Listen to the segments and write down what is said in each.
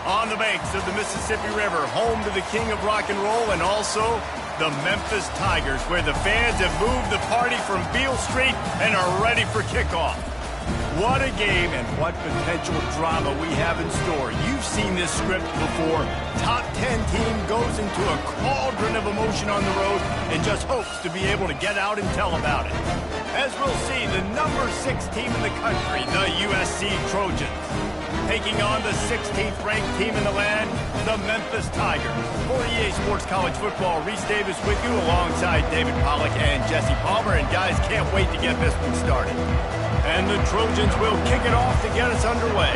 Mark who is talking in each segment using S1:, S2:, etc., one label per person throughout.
S1: On the banks of the Mississippi River, home to the king of rock and roll and also the Memphis Tigers, where the fans have moved the party from Beale Street and are ready for kickoff. What a game and what potential drama we have in store. You've seen this script before. Top 10 team goes into a cauldron of emotion on the road and just hopes to be able to get out and tell about it. As we'll see, the number 6 team in the country, the USC Trojans, taking on the 16th ranked team in the land, the Memphis Tigers. For EA Sports College Football, Reese Davis with you alongside David Pollack and Jesse Palmer. And guys, can't wait to get this one started. And the Trojans will kick it off to get us underway.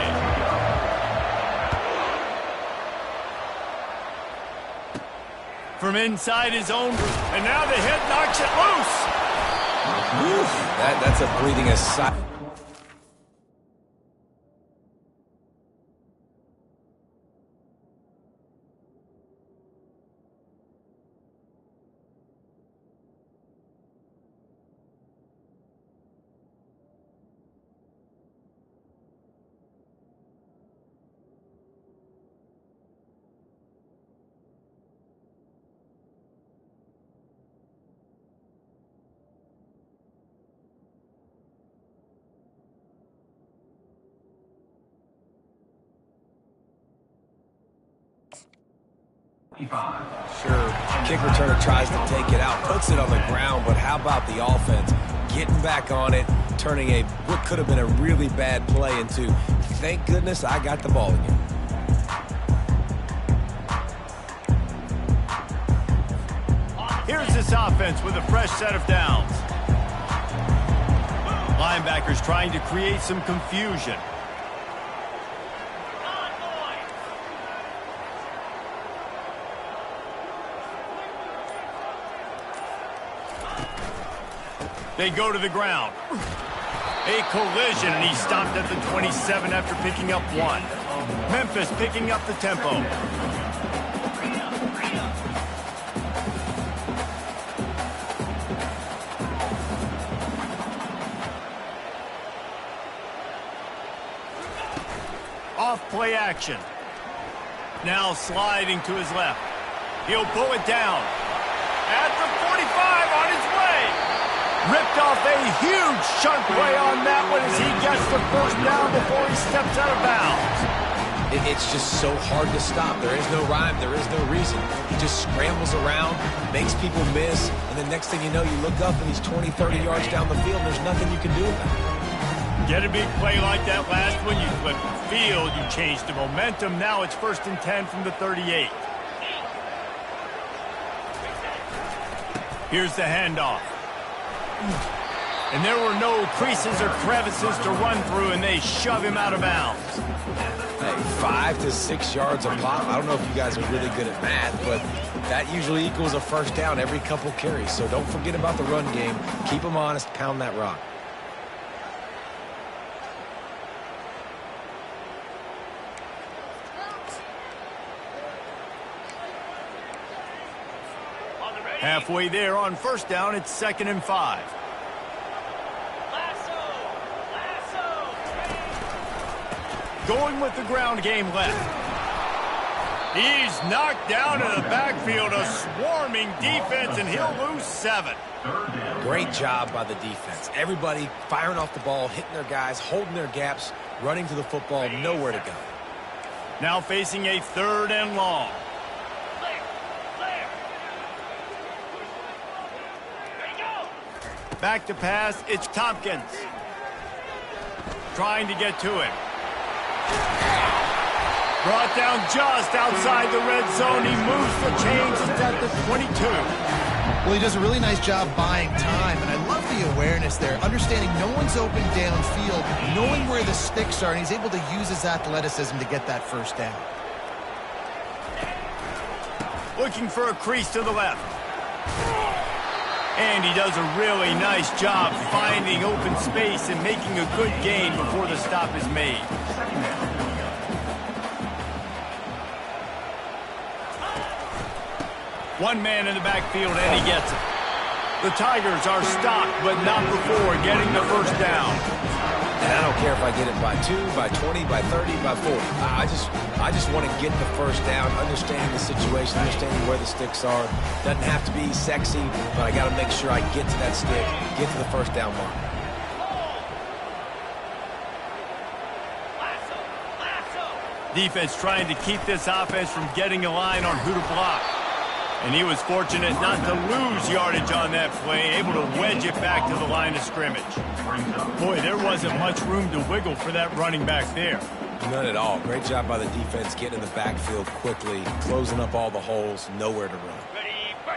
S1: From inside his own, and now the hit knocks it loose.
S2: Oof, that's a breathing aside. Sure, kick returner tries to take it out, puts it on the ground, but how about the offense getting back on it, turning what could have been a really bad play into, thank goodness I got the ball again.
S1: Here's this offense with a fresh set of downs. Linebackers trying to create some confusion. They go to the ground. A collision, and he stopped at the 27 after picking up 1. Memphis picking up the tempo. Off play action. Now sliding to his left. He'll pull it down. At the 45 on his way. Ripped off a huge chunk play on that one as he gets the first down before he steps out of bounds.
S2: It's just so hard to stop. There is no rhyme. There is no reason. He just scrambles around, makes people miss, and the next thing you know, you look up and he's 20, 30 yards down the field, and there's nothing you can do about it.
S1: Get a big play like that last one, you flip the field, you change the momentum. Now it's 1st and 10 from the 38. Here's the handoff. And there were no creases or crevices to run through, and they shove him out of bounds.
S2: Hey, 5 to 6 yards a pop. I don't know if you guys are really good at math, but that usually equals a first down every couple carries. So don't forget about the run game. Keep them honest. Pound that rock.
S1: Halfway there on first down, it's 2nd and 5. Going with the ground game left. He's knocked down in the backfield, a swarming defense, and he'll lose 7.
S2: Great job by the defense. Everybody firing off the ball, hitting their guys, holding their gaps, running to the football, nowhere to go.
S1: Now facing a 3rd and long. Back to pass, it's Tompkins. Trying to get to him. Brought down just outside the red zone. He moves the chains. It's at the 22.
S3: Well, he does a really nice job buying time, and I love the awareness there, understanding no one's open downfield, knowing where the sticks are, and he's able to use his athleticism to get that first down.
S1: Looking for a crease to the left. And he does a really nice job finding open space and making a good gain before the stop is made. One man in the backfield, and he gets it. The Tigers are stopped, but not before getting the first down.
S2: And I don't care if I get it by 2, by 20, by 30, by 40. I just want to get the first down, understanding the situation, understanding where the sticks are. Doesn't have to be sexy, but I got to make sure I get to that stick, get to the first down mark.
S1: Defense trying to keep this offense from getting a line on who to block. And he was fortunate not to lose yardage on that play, able to wedge it back to the line of scrimmage. Boy, there wasn't much room to wiggle for that running back there.
S2: None at all. Great job by the defense getting in the backfield quickly, closing up all the holes, nowhere to run.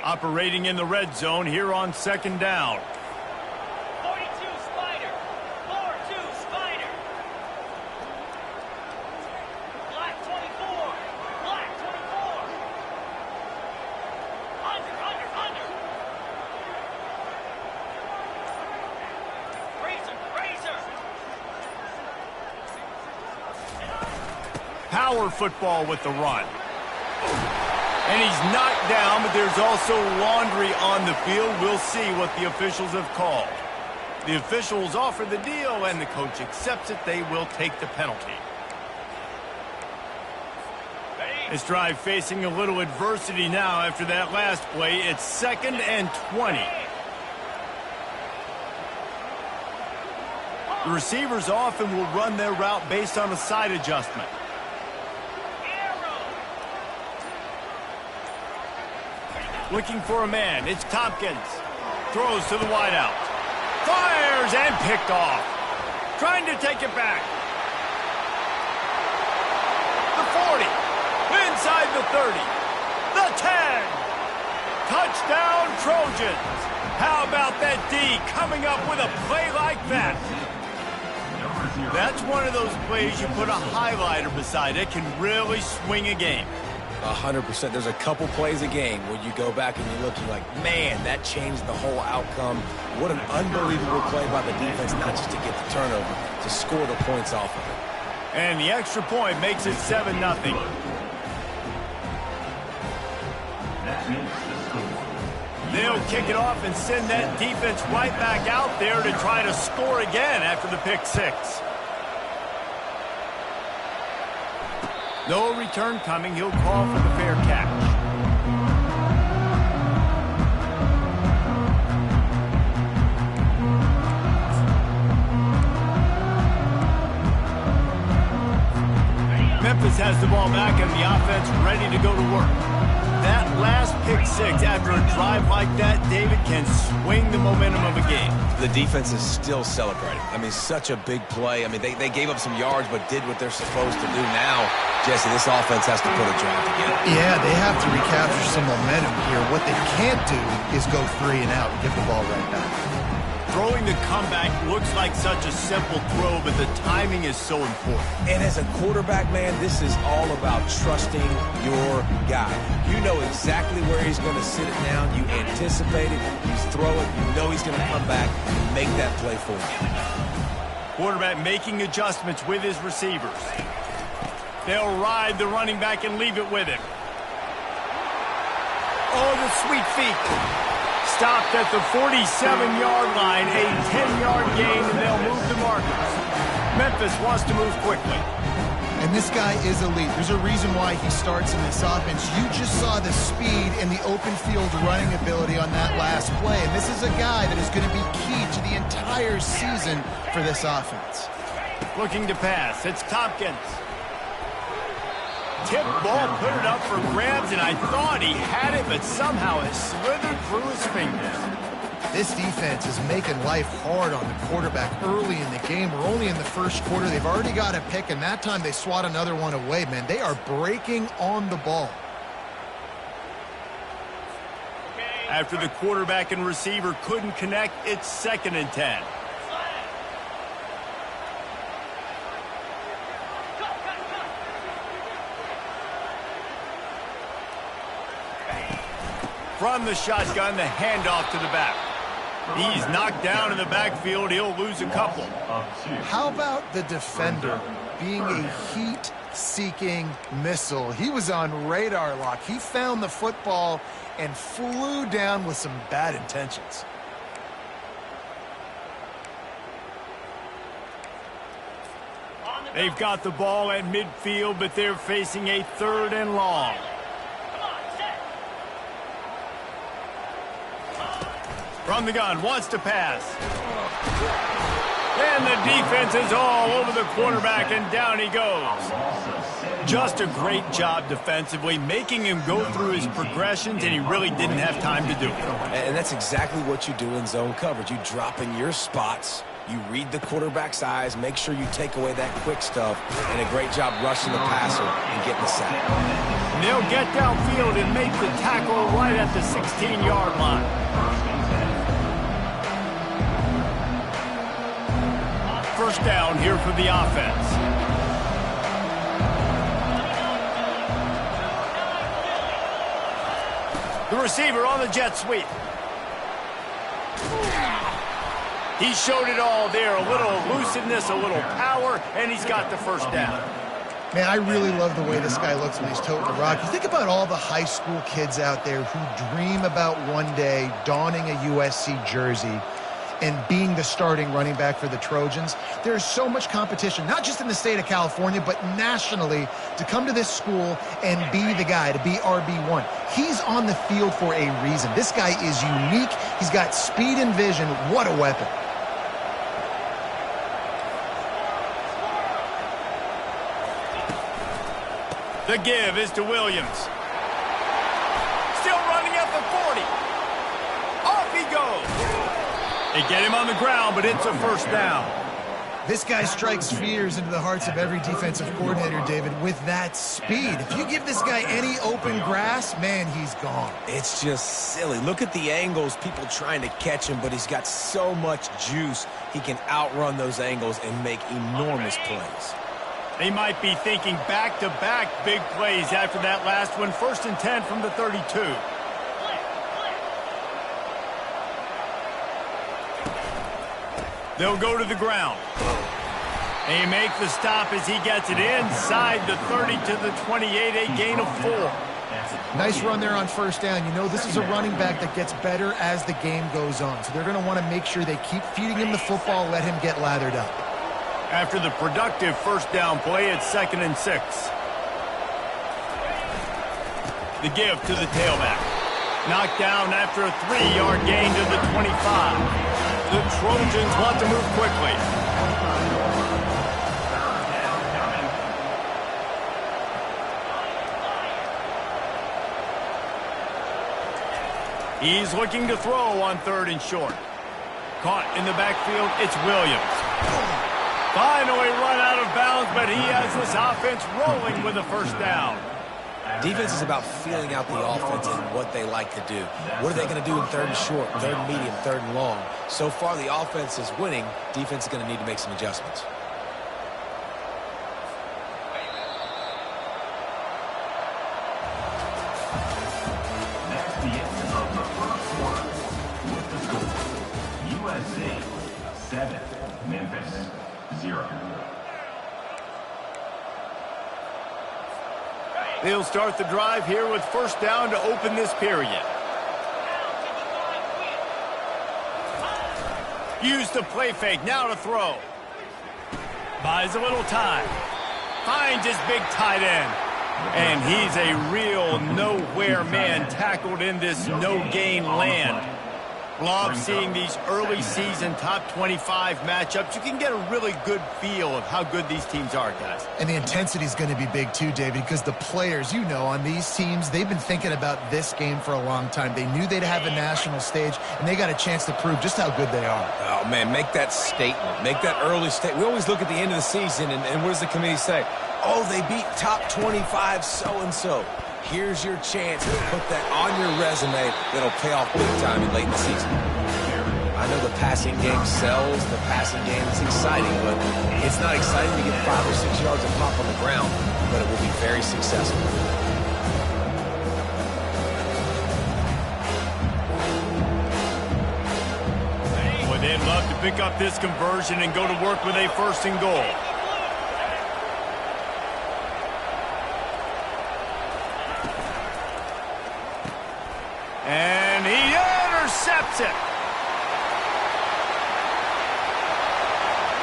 S1: Operating in the red zone here on second down. Power football with the run. And he's knocked down, but there's also laundry on the field. We'll see what the officials have called. The officials offer the deal, and the coach accepts it. They will take the penalty. This drive facing a little adversity now after that last play. It's 2nd and 20. The receivers often will run their route based on a side adjustment. Looking for a man. It's Tompkins. Throws to the wideout. Fires and picked off. Trying to take it back. The 40. Inside the 30. The 10. Touchdown Trojans. How about that D coming up with a play like that? That's one of those plays you put a highlighter beside it. Can really swing a game.
S2: 100%. There's a couple plays a game where you go back and you look, you're like, man, that changed the whole outcome. What an unbelievable play by the defense, not just to get the turnover, to score the points off of it.
S1: And the extra point makes it 7-0. They'll kick it off and send that defense right back out there to try to score again after the pick six. No return coming. He'll call for the fair catch. Memphis has the ball back and the offense ready to go to work. That last pick six after a drive like that, David, can swing the momentum of a game.
S2: The defense is still celebrating. I mean, such a big play. I mean, they gave up some yards but did what they're supposed to do. Now, Jesse, this offense has to put a drive together.
S3: Yeah, they have to recapture some momentum here. What they can't do is go 3 and out and get the ball right back.
S1: Throwing the comeback looks like such a simple throw, but the timing is so important.
S2: And as a quarterback, man, this is all about trusting your guy. You know exactly where he's going to sit it down. You anticipate it. You throw it. You know he's going to come back and make that play for you.
S1: Quarterback making adjustments with his receivers. They'll ride the running back and leave it with him. Oh, the sweet feet. Stopped at the 47-yard line, a 10-yard gain, and they'll move the markers. Memphis wants to move quickly.
S3: And this guy is elite. There's a reason why he starts in this offense. You just saw the speed and the open field running ability on that last play. And this is a guy that is going to be key to the entire season for this offense.
S1: Looking to pass. It's Tompkins. Tip ball, put it up for grabs, and I thought he had it, but somehow it slithered through his fingers.
S3: This defense is making life hard on the quarterback early in the game. We're only in the first quarter. They've already got a pick, and that time they swat another one away, man. They are breaking on the ball.
S1: After the quarterback and receiver couldn't connect, it's 2nd and 10. From the shotgun, the handoff to the back. He's knocked down in the backfield. He'll lose a couple.
S3: How about the defender being a heat-seeking missile? He was on radar lock. He found the football and flew down with some bad intentions.
S1: They've got the ball at midfield, but they're facing a 3rd and long. From the gun, wants to pass. And the defense is all over the quarterback, and down he goes. Just a great job defensively, making him go through his progressions, and he really didn't have time to do it.
S2: And that's exactly what you do in zone coverage. You drop in your spots, you read the quarterback's eyes, make sure you take away that quick stuff, and a great job rushing the passer and getting the sack.
S1: They'll get downfield and make the tackle right at the 16-yard line. First down here for the offense. The receiver on the jet sweep. He showed it all there. A little elusiveness, a little power, and he's got the first down.
S3: Man, I really love the way this guy looks when he's toting the rock. You think about all the high school kids out there who dream about one day donning a USC jersey and being the starting running back for the Trojans. There's so much competition, not just in the state of California, but nationally, to come to this school and be the guy, to be RB1. He's on the field for a reason. This guy is unique. He's got speed and vision. What a weapon.
S1: The give is to Williams. Still running at the 40. Off he goes. They get him on the ground, but it's a first down.
S3: This guy strikes fears into the hearts of every defensive coordinator, David, with that speed. If you give this guy any open grass, man, he's gone.
S2: It's just silly. Look at the angles, people trying to catch him, but he's got so much juice. He can outrun those angles and make enormous plays.
S1: They might be thinking back-to-back big plays after that last one. 1st and 10 from the 32. They'll go to the ground. They make the stop as he gets it inside the 30 to the 28, a gain of 4.
S3: Nice run there on first down. You know, this is a running back that gets better as the game goes on. So they're going to want to make sure they keep feeding him the football, let him get lathered up.
S1: After the productive first down play, it's 2nd and 6. The give to the tailback. Knocked down after a 3-yard gain to the 25. The Trojans want to move quickly. He's looking to throw on 3rd and short. Caught in the backfield, it's Williams. Finally run out of bounds, but he has this offense rolling with a first down.
S2: Defense is about feeling out the offense and what they like to do. What are they going to do in 3rd and short, 3rd and medium, 3rd and long? So far, the offense is winning. Defense is going to need to make some adjustments.
S4: That's the end of the first quarter. With the score, USC 7, Memphis 0.
S1: They'll start the drive here with first down to open this period. Use the play fake, now to throw. Buys a little time. Finds his big tight end. And he's a real nowhere man, tackled in this no-gain land. Love seeing these early season top 25 matchups. You can get a really good feel of how good these teams are, guys.
S3: And the intensity is going to be big too, David, because the players, you know, on these teams, they've been thinking about this game for a long time. They knew they'd have a national stage, and they got a chance to prove just how good they are.
S2: Oh, man, make that statement. Make that early statement. We always look at the end of the season, and what does the committee say? Oh, they beat top 25 so-and-so. Here's your chance to put that on your resume that'll pay off big time in late in the season. I know the passing game sells, the passing game is exciting, but it's not exciting to get 5 or 6 yards of pop on the ground, but it will be very successful.
S1: Boy, they'd love to pick up this conversion and go to work with a 1st and goal. And he intercepts it.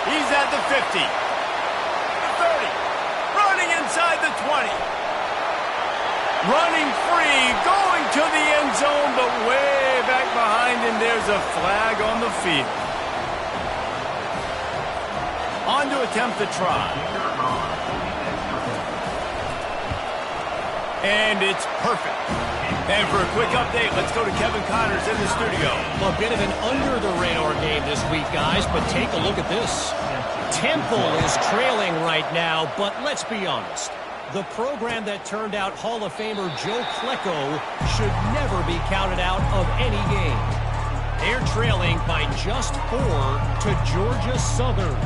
S1: He's at the 50. The inside the 20. Running free, going to the end zone, but way back behind him, there's a flag on the field. On to attempt the try. And it's perfect. And for a quick update, let's go to Kevin Connors in the studio.
S5: A bit of an under-the-radar game this week, guys, but take a look at this. Temple is trailing right now, but let's be honest. The program that turned out Hall of Famer Joe Klecko should never be counted out of any game. They're trailing by just 4 to Georgia Southern.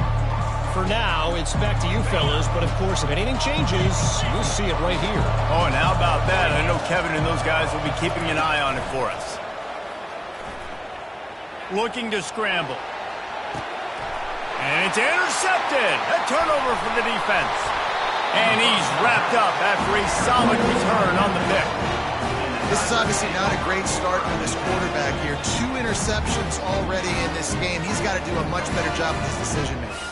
S5: For now, it's back to you fellas, but of course, if anything changes, you'll see it right here.
S1: Oh, and how about that? I know Kevin and those guys will be keeping an eye on it for us. Looking to scramble. And it's intercepted. A turnover for the defense. And he's wrapped up after a solid return on the pick.
S3: This is obviously not a great start for this quarterback here. 2 interceptions already in this game. He's got to do a much better job with his decision-making.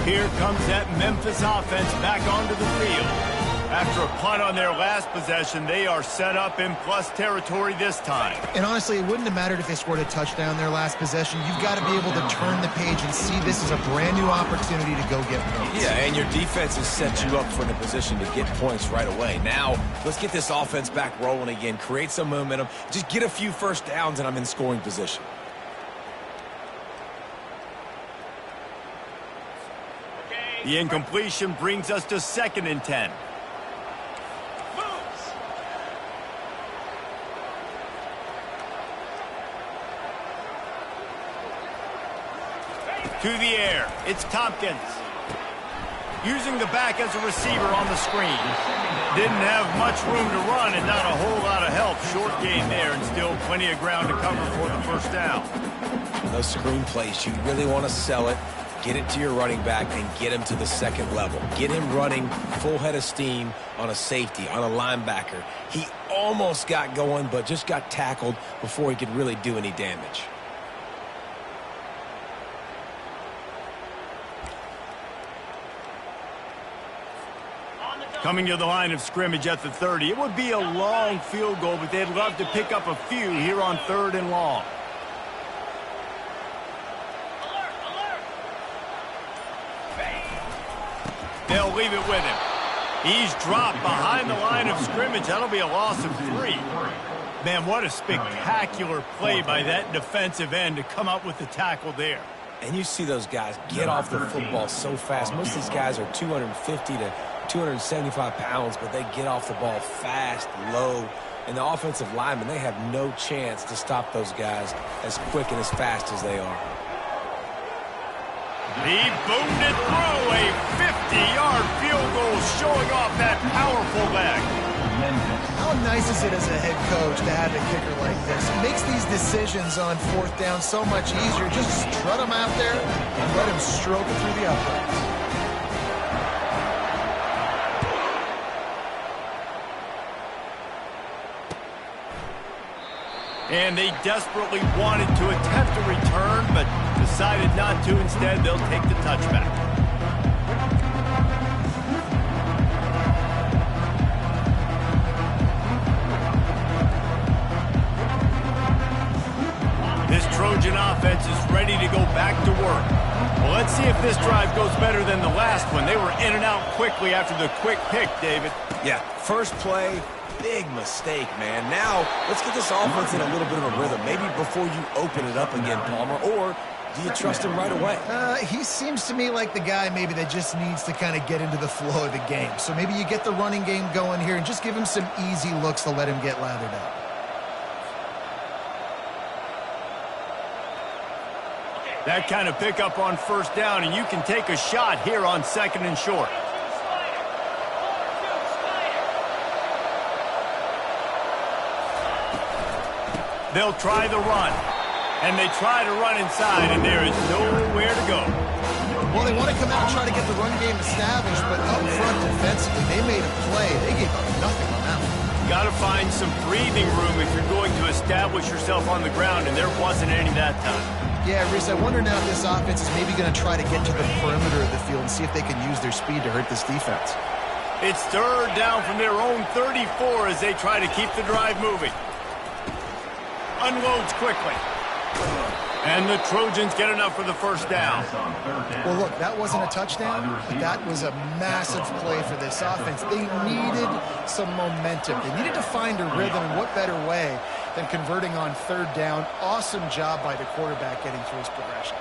S1: Here comes that Memphis offense back onto the field. After a punt on their last possession, they are set up in plus territory this time.
S3: And honestly, it wouldn't have mattered if they scored a touchdown their last possession. You've got to be able to turn the page and see this as a brand new opportunity to go get points.
S2: Yeah, and your defense has set you up for the position to get points right away. Now, let's get this offense back rolling again, create some momentum, just get a few first downs, and I'm in scoring position.
S1: The incompletion brings us to 2nd and 10. To the air, it's Tompkins. Using the back as a receiver on the screen. Didn't have much room to run and not a whole lot of help. Short gain there and still plenty of ground to cover for the first down.
S2: Those screen plays, you really want to sell it. Get it to your running back and get him to the 2nd level. Get him running full head of steam on a safety, on a linebacker. He almost got going, but just got tackled before he could really do any damage.
S1: Coming to the line of scrimmage at the 30. It would be a long field goal, but they'd love to pick up a few here on 3rd and long. They'll leave it with him. He's dropped behind the line of scrimmage. That'll be a loss of 3. Man, what a spectacular play by that defensive end to come up with the tackle there.
S2: And you see those guys get off the football so fast. Most of these guys are 250 to 275 pounds, but they get off the ball fast, low. And the offensive linemen, they have no chance to stop those guys as quick and as fast as they are.
S1: He boomed it through a 50-yard field goal, showing off that powerful leg.
S3: How nice is it as a head coach to have a kicker like this? It makes these decisions on 4th down so much easier. Just strut him out there and let him stroke it through the uprights.
S1: And they desperately wanted to attempt a return, but decided not to. Instead, they'll take the touchback. This Trojan offense is ready to go back to work. Well, let's see if this drive goes better than the last one. They were in and out quickly after the quick pick, David.
S2: Yeah, first play, big mistake, man. Now, let's get this offense in a little bit of a rhythm. Maybe before you open it up again, Palmer, or do you trust him right away?
S3: He seems to me like the guy maybe that just needs to kind of get into the flow of the game. So maybe you get the running game going here and just give him some easy looks to let him get lathered up.
S1: That kind of pickup on 1st down, and you can take a shot here on 2nd and short. They'll try the run, and they try to run inside, and there is nowhere to go.
S3: Well, they want to come out and try to get the run game established, but up front defensively, they made a play. They gave up nothing on that one.
S1: Got to find some breathing room if you're going to establish yourself on the ground, and there wasn't any that time.
S3: Yeah, Reese, I wonder now if this offense is maybe going to try to get to the perimeter of the field and see if they can use their speed to hurt this defense.
S1: It's third down from their own 34 as they try to keep the drive moving. Unloads quickly. And the Trojans get enough for the first down.
S3: Well, look, that wasn't a touchdown, but that was a massive play for this offense. They needed some momentum. They needed to find a rhythm, and what better way than converting on third down. Awesome job by the quarterback getting through his progression.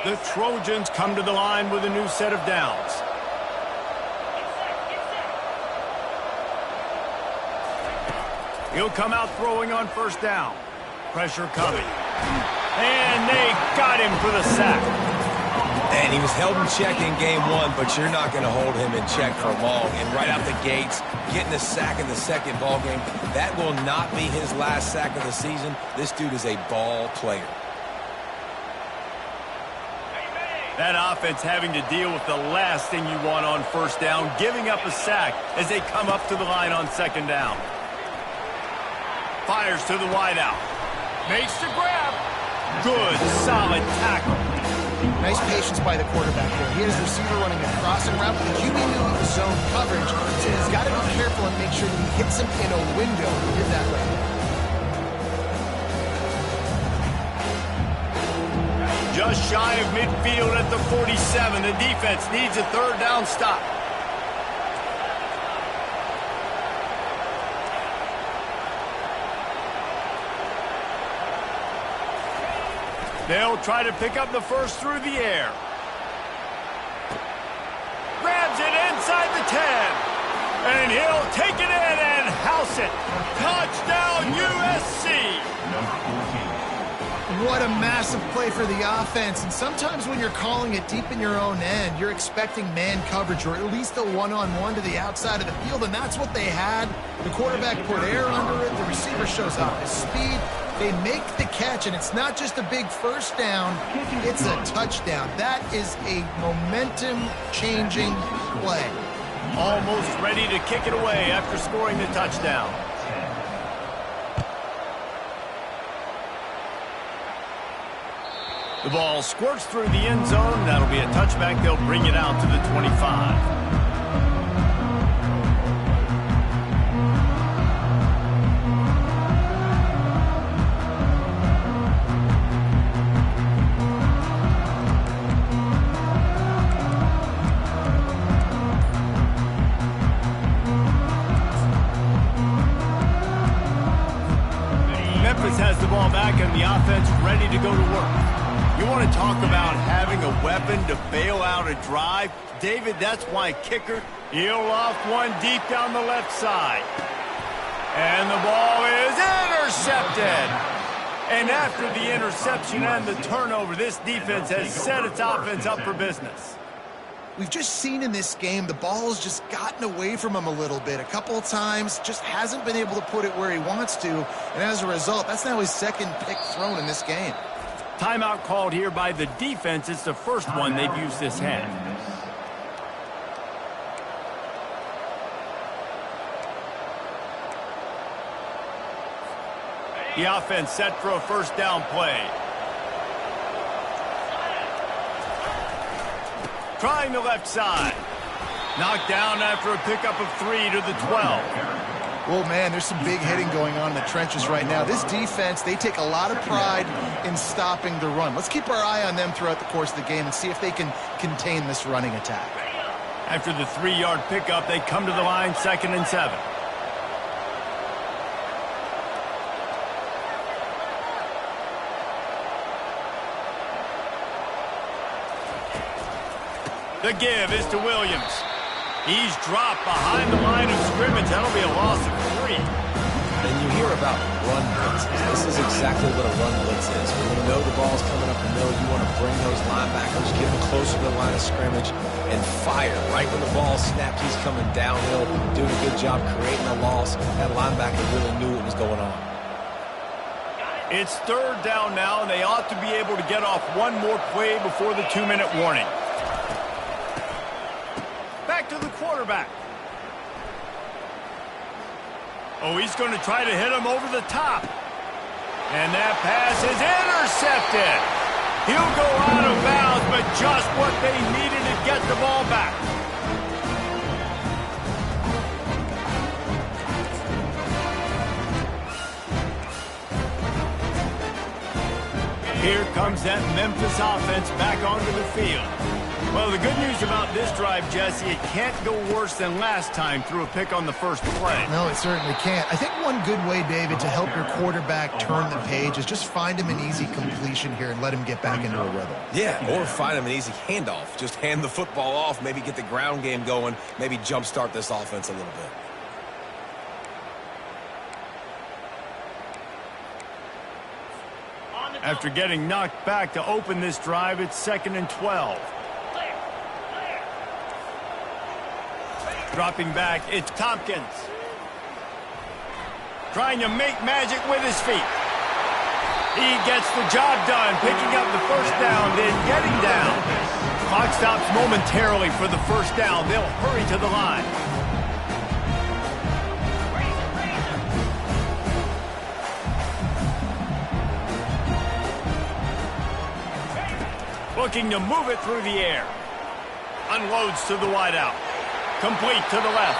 S1: The Trojans come to the line with a new set of downs. He'll come out throwing on first down. Pressure coming. And they got him for the sack.
S2: And he was held in check in game one, but you're not going to hold him in check for long. And right out the gates, getting a sack in the second ball game, that will not be his last sack of the season. This dude is a ball player.
S1: That offense having to deal with the last thing you want on first down, giving up a sack as they come up to the line on second down. Fires to the wideout. Makes the grab. Good, solid tackle.
S3: Nice patience by the quarterback there. He had his receiver running a crossing route, but the QB knew it was zone coverage, so he's got to be careful and make sure that he hits him in a window. He did that right.
S1: Just shy of midfield at the 47. The defense needs a third down stop. They'll try to pick up the first through the air. Grabs it inside the 10. And he'll take it in and house it. Touchdown USC.
S3: What a massive play for the offense. And sometimes when you're calling it deep in your own end, you're expecting man coverage or at least a one-on-one to the outside of the field, and that's what they had. The quarterback put air under it. The receiver shows off his speed. They make the catch, and it's not just a big first down, it's a touchdown. That is a momentum-changing play.
S1: Almost ready to kick it away after scoring the touchdown. The ball squirts through the end zone. That'll be a touchback. They'll bring it out to the 25. Memphis has the ball back and the offense ready to go to work. You want to talk about having a weapon to bail out a drive? David, that's why kicker, he'll loft one deep down the left side. And the ball is intercepted. And after the interception and the turnover, this defense has set its offense up for business.
S3: We've just seen in this game the ball has just gotten away from him a little bit. A couple of times, just hasn't been able to put it where he wants to. And as a result, that's now his second pick thrown in this game.
S1: Timeout called here by the defense. It's the first one they've used this half. The offense set for a first down play. Trying the left side. Knocked down after a pickup of 3 to the 12.
S3: Well, man, there's some big hitting going on in the trenches right now. This defense, they take a lot of pride in stopping the run. Let's keep our eye on them throughout the course of the game and see if they can contain this running attack.
S1: After the 3-yard pickup, they come to the line, 2nd and 7. The give is to Williams. He's dropped behind the line of scrimmage. That'll be a loss of 3.
S2: And you hear about run blitzes. This is exactly what a run blitz is. When you know the ball's coming up the middle, you want to bring those linebackers, get them closer to the line of scrimmage, and fire. Right when the ball snapped, he's coming downhill, doing a good job creating a loss. That linebacker really knew what was going on.
S1: It's third down now, and they ought to be able to get off one more play before the 2-minute warning. Back to the quarterback. Oh, he's going to try to hit him over the top. And that pass is intercepted. He'll go out of bounds, but just what they needed to get the ball back. Here comes that Memphis offense back onto the field. Well, the good news about this drive, Jesse, it can't go worse than last time through a pick on the first play.
S3: No, it certainly can't. I think one good way, David, to help your quarterback turn the page is just find him an easy completion here and let him get back into a rhythm.
S2: Yeah, or find him an easy handoff. Just hand the football off, maybe get the ground game going, maybe jumpstart this offense a little bit.
S1: After getting knocked back to open this drive, it's 2nd and 12. Dropping back, it's Tompkins. Trying to make magic with his feet. He gets the job done, picking up the first down, then getting down. Clock stops momentarily for the first down. They'll hurry to the line. Looking to move it through the air. Unloads to the wideout. Complete to the left.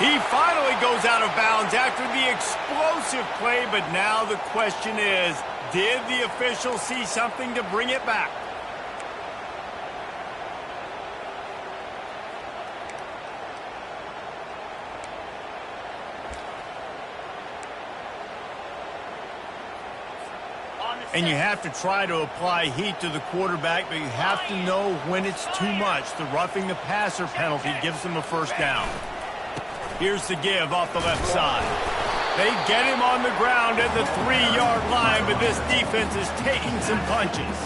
S1: He finally goes out of bounds after the explosive play, but now the question is, did the official see something to bring it back? And you have to try to apply heat to the quarterback, but you have to know when it's too much. The roughing the passer penalty gives them a first down. Here's the give off the left side. They get him on the ground at the 3-yard line, but this defense is taking some punches.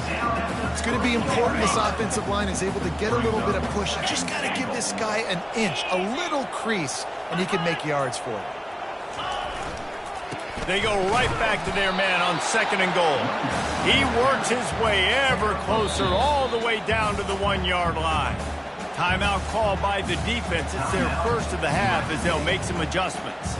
S3: It's going to be important this offensive line is able to get a little bit of push. You just got to give this guy an inch, a little crease, and he can make yards for it.
S1: They go right back to their man on 2nd and goal. He works his way ever closer all the way down to the 1-yard line. Timeout called by the defense. It's their first of the half as they'll make some adjustments.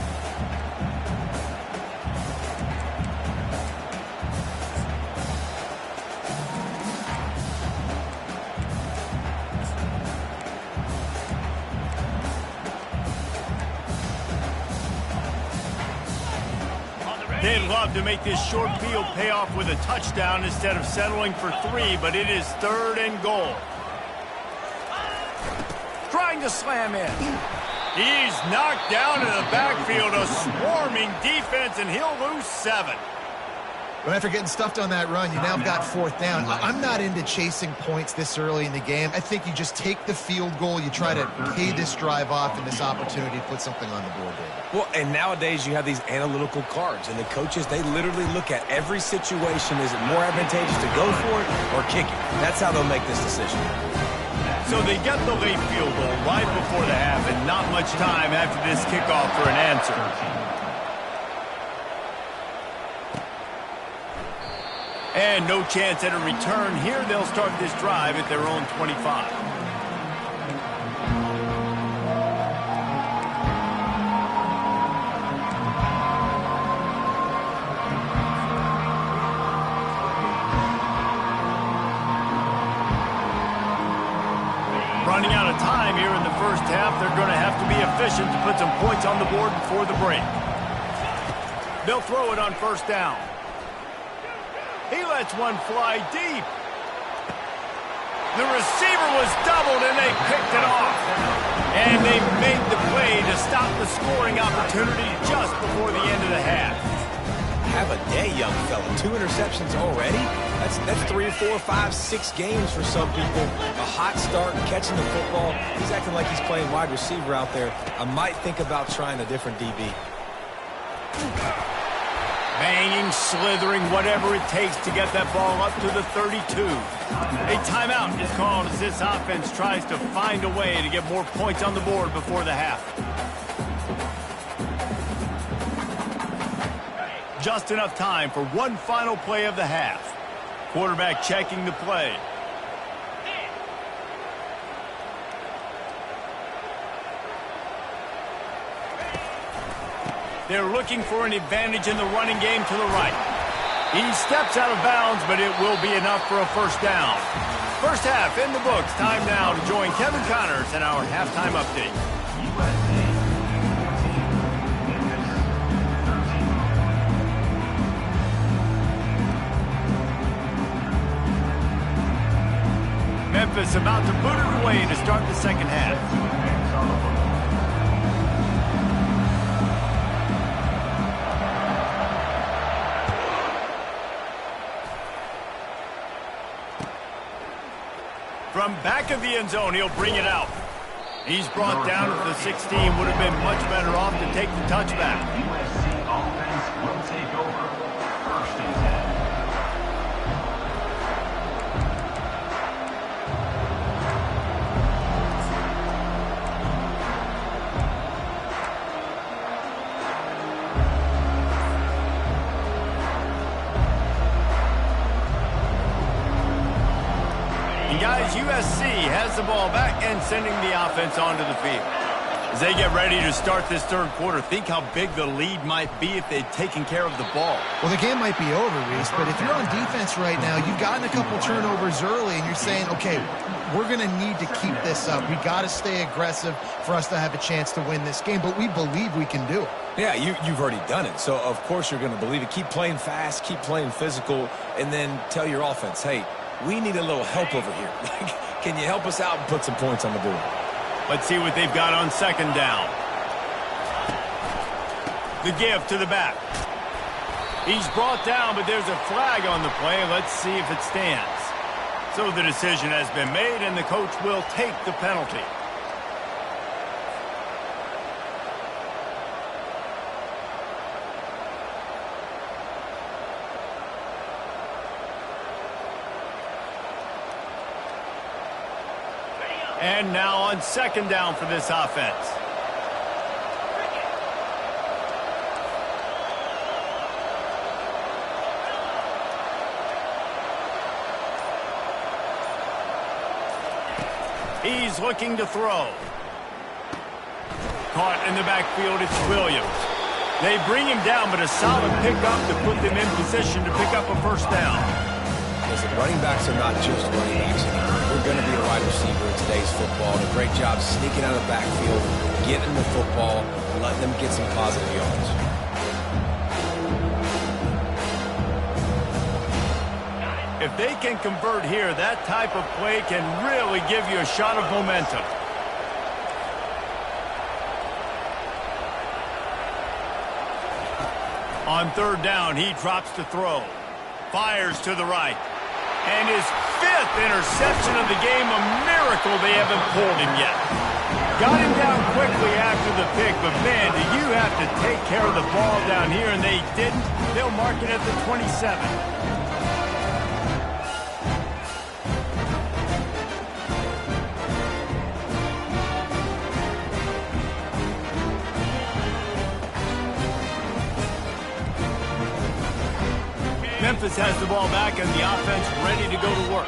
S1: They'd love to make this short field pay off with a touchdown instead of settling for 3, but it is 3rd and goal. Trying to slam in. He's knocked down in the backfield, a swarming defense, and he'll lose 7.
S3: But after getting stuffed on that run, you now got 4th down. I'm not into chasing points this early in the game. I think you just take the field goal. You try to pay this drive off and this opportunity to put something on the board, David.
S2: Well, and nowadays you have these analytical cards, and the coaches, they literally look at every situation. Is it more advantageous to go for it or kick it? That's how they'll make this decision.
S1: So they get the late field goal right before the half, and not much time after this kickoff for an answer. And no chance at a return here. They'll start this drive at their own 25. Running out of time here in the first half. They're going to have to be efficient to put some points on the board before the break. They'll throw it on first down. He lets one fly deep. The receiver was doubled, and they picked it off. And they made the play to stop the scoring opportunity just before the end of the half.
S2: Have a day, young fella. 2 interceptions already? That's 3, 4, 5, 6 games for some people. A hot start, catching the football. He's acting like he's playing wide receiver out there. I might think about trying a different DB.
S1: Banging, slithering, whatever it takes to get that ball up to the 32. A timeout is called as this offense tries to find a way to get more points on the board before the half. Just enough time for one final play of the half. Quarterback checking the play. They're looking for an advantage in the running game to the right. He steps out of bounds, but it will be enough for a first down. First half in the books. Time now to join Kevin Connors in our halftime update. Memphis about to boot it away to start the second half. From back of the end zone, he'll bring it out. He's brought down at the 16. Would have been much better off to take the touchback.
S4: USC offense will take over. First and 10.
S1: Guys, USC has the ball back and sending the offense onto the field. As they get ready to start this third quarter, think how big the lead might be if they'd taken care of the ball.
S3: Well, the game might be over, Reese, but if you're on defense right now, you've gotten a couple turnovers early, and you're saying, okay, we're going to need to keep this up. We got to stay aggressive for us to have a chance to win this game, but we believe we can do it.
S2: Yeah, you've already done it, so of course you're going to believe it. Keep playing fast, keep playing physical, and then tell your offense, hey, we need a little help over here. Can you help us out and put some points on the board?
S1: Let's see what they've got on second down. The give to the back. He's brought down, but there's a flag on the play. Let's see if it stands. So the decision has been made, and the coach will take the penalty. And now on second down for this offense. He's looking to throw. Caught in the backfield, it's Williams. They bring him down, but a solid pickup to put them in position to pick up a first down.
S2: Listen, running backs are not just running backs anymore. We're going to be a wide receiver in today's football. And a great job sneaking out of the backfield, getting the football, and letting them get some positive yards.
S1: If they can convert here, that type of play can really give you a shot of momentum. On third down, he drops to throw. Fires to the right. And his fifth interception of the game, a miracle they haven't pulled him yet. Got him down quickly after the pick, but man, do you have to take care of the ball down here, and they didn't. They'll mark it at the 27. Memphis has the ball back and the offense ready to go to work.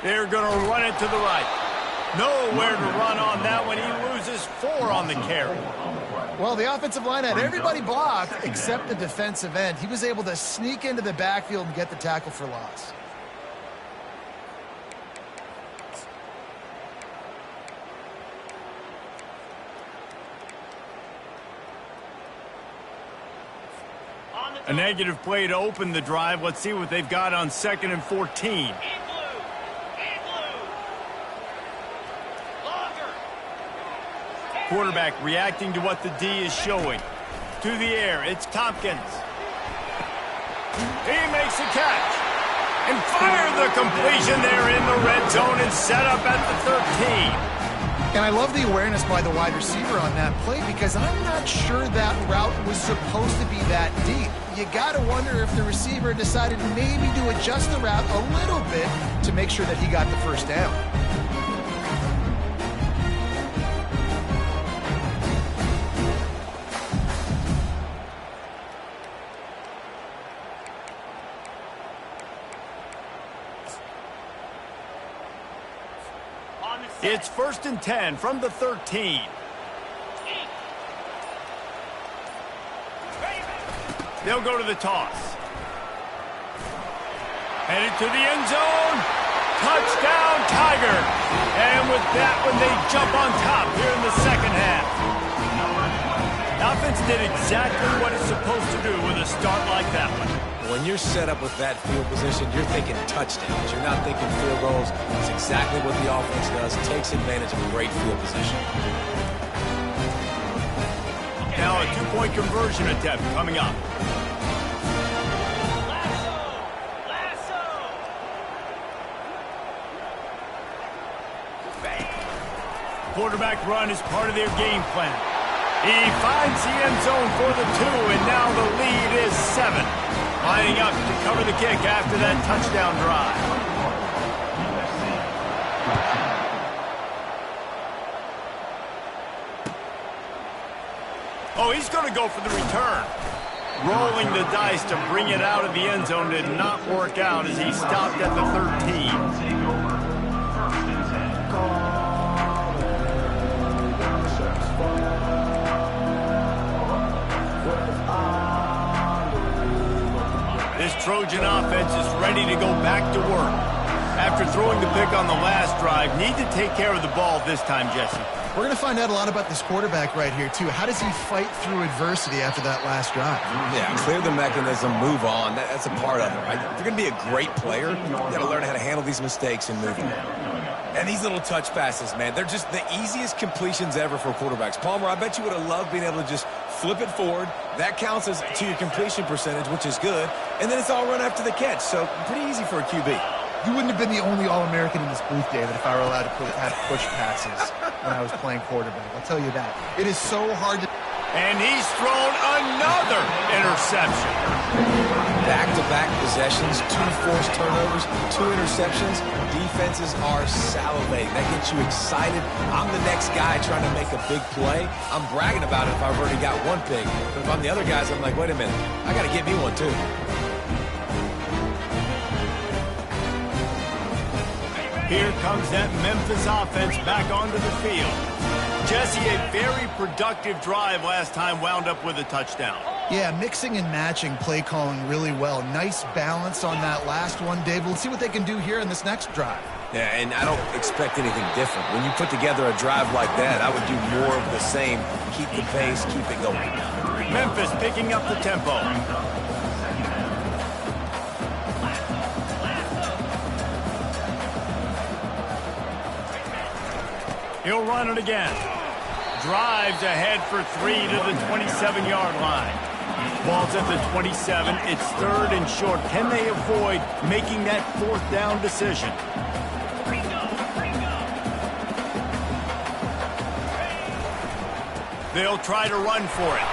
S1: They're going to run it to the right. Nowhere to run on that one. He loses 4 on the carry.
S3: Well, the offensive line had everybody blocked except the defensive end. He was able to sneak into the backfield and get the tackle for loss.
S1: A negative play to open the drive. Let's see what they've got on 2nd and 14. Quarterback reacting to what the D is showing. To the air, it's Tompkins. He makes a catch. And fire the completion there in the red zone and set up at the 13.
S3: And I love the awareness by the wide receiver on that play because I'm not sure that route was supposed to be that deep. You got to wonder if the receiver decided maybe to adjust the route a little bit to make sure that he got the first down.
S1: It's 1st and 10 from the 13. They'll go to the toss. Headed to the end zone. Touchdown, Tiger. And with that one, they jump on top here in the second half. The offense did exactly what it's supposed to do with a start like that one.
S2: When you're set up with that field position, you're thinking touchdowns. You're not thinking field goals. It's exactly what the offense does. It takes advantage of a great field position.
S1: Now a two-point conversion attempt coming up. Quarterback run is part of their game plan. He finds the end zone for the 2, and now the lead is 7. Lining up to cover the kick after that touchdown drive. Oh, he's going to go for the return. Rolling the dice to bring it out of the end zone did not work out as he stopped at the 13. This Trojan offense is ready to go back to work. After throwing the pick on the last drive, need to take care of the ball this time, Jesse.
S3: We're going to find out a lot about this quarterback right here, too. How does he fight through adversity after that last drive?
S2: Yeah, clear the mechanism, move on. That's a part of it, right? If you're going to be a great player, you got to learn how to handle these mistakes and move on. And these little touch passes, man, they're just the easiest completions ever for quarterbacks. Palmer, I bet you would have loved being able to just flip it forward. That counts as to your completion percentage, which is good. And then it's all run after the catch, so pretty easy for a QB.
S3: You wouldn't have been the only All-American in this booth, David, if I were allowed to have push passes when I was playing quarterback. I'll tell you that. It is so hard to...
S1: And he's thrown another interception.
S2: Back-to-back possessions, 2 forced turnovers, 2 interceptions. Defenses are salivating. That gets you excited. I'm the next guy trying to make a big play. I'm bragging about it if I've already got one pick. But if I'm the other guys, I'm like, wait a minute. I got to get me one, too.
S1: Here comes that Memphis offense back onto the field. Jesse, a very productive drive last time wound up with a touchdown.
S3: Yeah, mixing and matching play calling really well. Nice balance on that last one, Dave. Let's see what they can do here in this next drive.
S2: Yeah, and I don't expect anything different. When you put together a drive like that, I would do more of the same. Keep the pace, keep it going.
S1: Memphis picking up the tempo. He'll run it again. Drives ahead for 3 to the 27-yard line. Ball's at the 27. It's 3rd and short. Can they avoid making that 4th down decision? They'll try to run for it.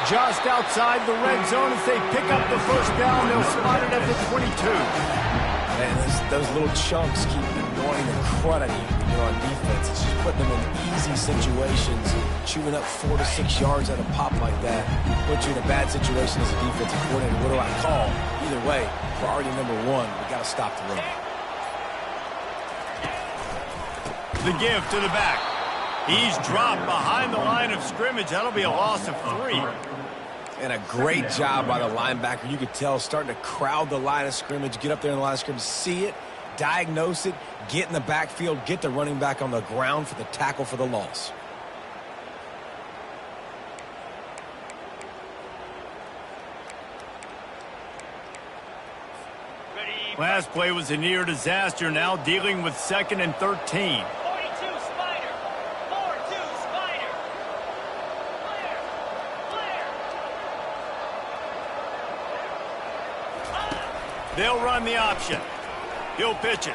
S1: Just outside the red zone as they pick up the 1st down. They'll spot it at the 22.
S2: And those little chunks keep annoying the crud out of you when you're on defense. It's just putting them in easy situations, chewing up 4 to 6 yards at a pop like that. Put you in a bad situation as a defensive coordinator. What do I call? Either way, priority number 1, we got to stop the run.
S1: The give to the back. He's dropped behind the line of scrimmage. That'll be a loss of 3.
S2: And a great job by the linebacker. You could tell starting to crowd the line of scrimmage, get up there in the line of scrimmage, see it, diagnose it, get in the backfield, get the running back on the ground for the tackle for the loss.
S1: Last play was a near disaster, now dealing with 2nd and 13. They'll run the option. He'll pitch it.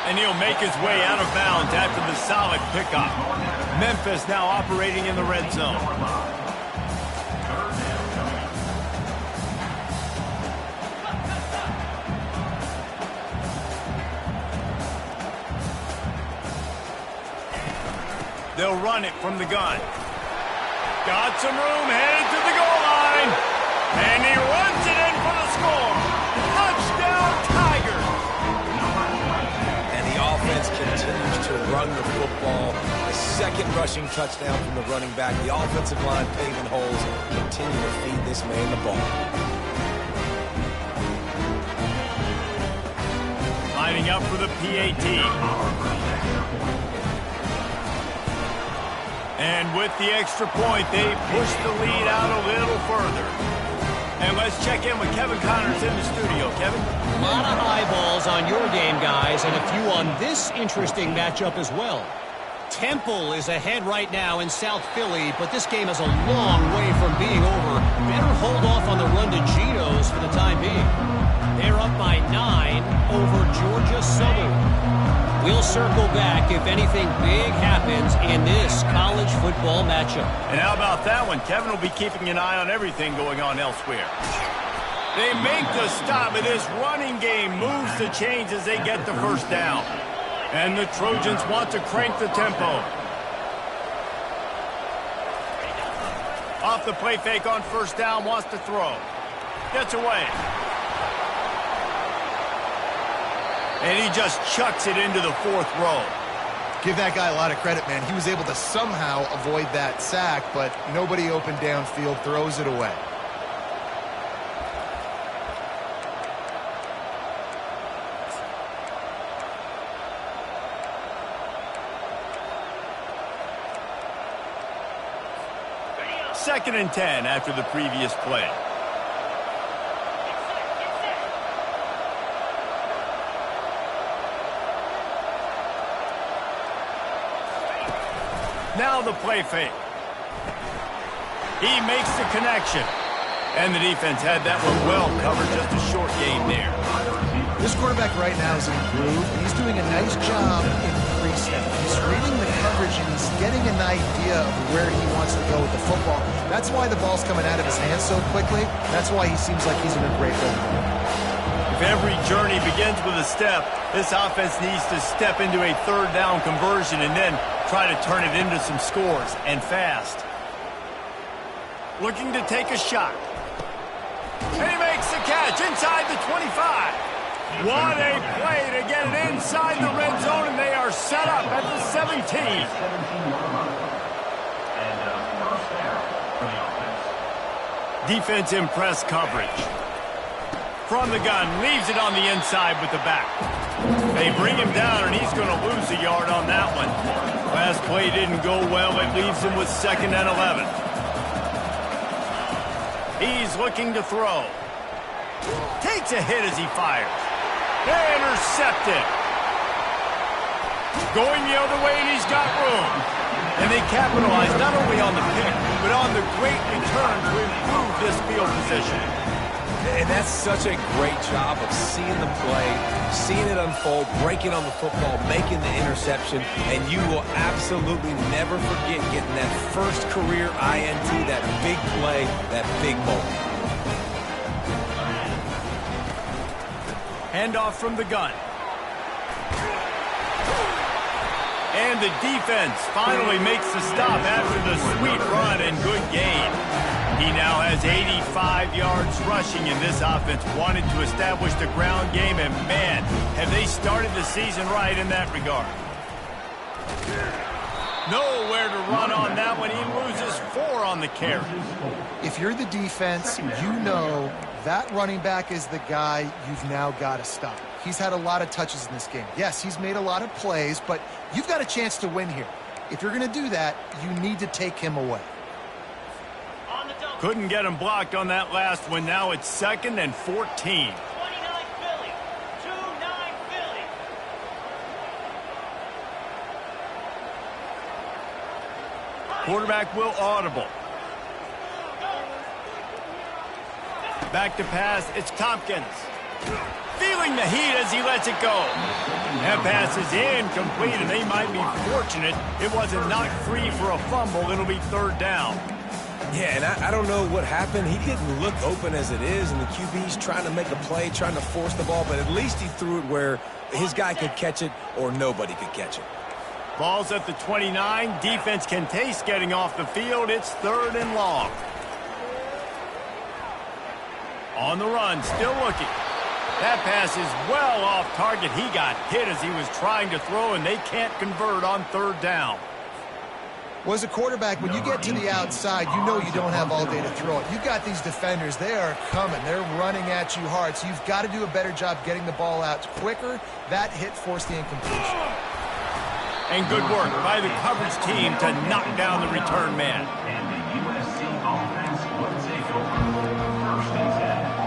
S1: And he'll make his way out of bounds after the solid pickup. Memphis now operating in the red zone. They'll run it from the gun. Got some room, headed to the goal line. And he runs it in for the score. Touchdown, Tigers.
S2: And the offense continues run the football. A second rushing touchdown from the running back. The offensive line paving holes. Continue to feed this man the ball.
S1: Lining up for the PAT. And with the extra point, they push the lead out a little further. And let's check in with Kevin Connors in the studio. Kevin?
S5: A lot of eyeballs on your game, guys, and a few on this interesting matchup as well. Temple is ahead right now in South Philly, but this game is a long way from being over. Better hold off on the run to Geno's for the time being. They're up by 9 over Georgia Southern. We'll circle back if anything big happens in this college football matchup.
S1: And how about that one? Kevin will be keeping an eye on everything going on elsewhere. They make the stop, and this running game moves the chains as they get the first down. And the Trojans want to crank the tempo. Off the play fake on first down, wants to throw. Gets away. And he just chucks it into the fourth row.
S3: Give that guy a lot of credit, man. He was able to somehow avoid that sack, but nobody open downfield, throws it away.
S1: Second and 10 after the previous play. Now the play fake. He makes the connection. And the defense had that one well covered. Just a short game there.
S3: This quarterback right now is in a groove, and he's doing a nice job in pre-snap. He's reading the coverage, and he's getting an idea of where he wants to go with the football. That's why the ball's coming out of his hands so quickly. That's why he seems like he's in a great role.
S1: If every journey begins with a step, this offense needs to step into a third down conversion and then try to turn it into some scores, and fast. Looking to take a shot. And he makes the catch inside the 25. What a play to get it inside the red zone, and they are set up at the 17. Defense in press coverage. From the gun, leaves it on the inside with the back. They bring him down, and he's going to lose a yard on that one. Last play didn't go well. It leaves him with 2nd and 11. He's looking to throw. Takes a hit as he fires. Intercepted. Going the other way, and he's got room. And they capitalize not only on the pick, but on the great return to improve this field position.
S2: And that's such a great job of seeing the play, seeing it unfold, breaking on the football, making the interception, and you will absolutely never forget getting that first career INT, that big play, that big moment.
S1: Handoff from the gun. And the defense finally makes the stop after the sweet run and good gain. He now has 85 yards rushing, and this offense wanted to establish the ground game, and man, have they started the season right in that regard. Nowhere to run on that one. He loses 4 on the carry.
S3: If you're the defense, you know that running back is the guy you've now got to stop. He's had a lot of touches in this game. Yes, he's made a lot of plays, but you've got a chance to win here. If you're going to do that, you need to take him away.
S1: Couldn't get him blocked on that last one. Now it's 2nd and 14.
S6: 29 Philly. 2-9 Philly.
S1: Quarterback will audible. Back to pass. It's Tompkins. Feeling the heat as he lets it go. That pass is incomplete, and they might be fortunate it wasn't knocked free for a fumble. It'll be 3rd down.
S2: Yeah, and I don't know what happened. He didn't look open as it is, and the QB's trying to make a play, trying to force the ball, but at least he threw it where his guy could catch it or nobody could catch it.
S1: Ball's at the 29. Defense can taste getting off the field. It's 3rd and long. On the run, still looking. That pass is well off target. He got hit as he was trying to throw, and they can't convert on third down.
S3: Well, as a quarterback, when you get to the outside, you know you don't have all day to throw it. You've got these defenders. They are coming. They're running at you hard. So you've got to do a better job getting the ball out quicker. That hit forced the incompletion.
S1: And good work by the coverage team to knock down the return man.
S4: And the USC offense will take over. First and 10.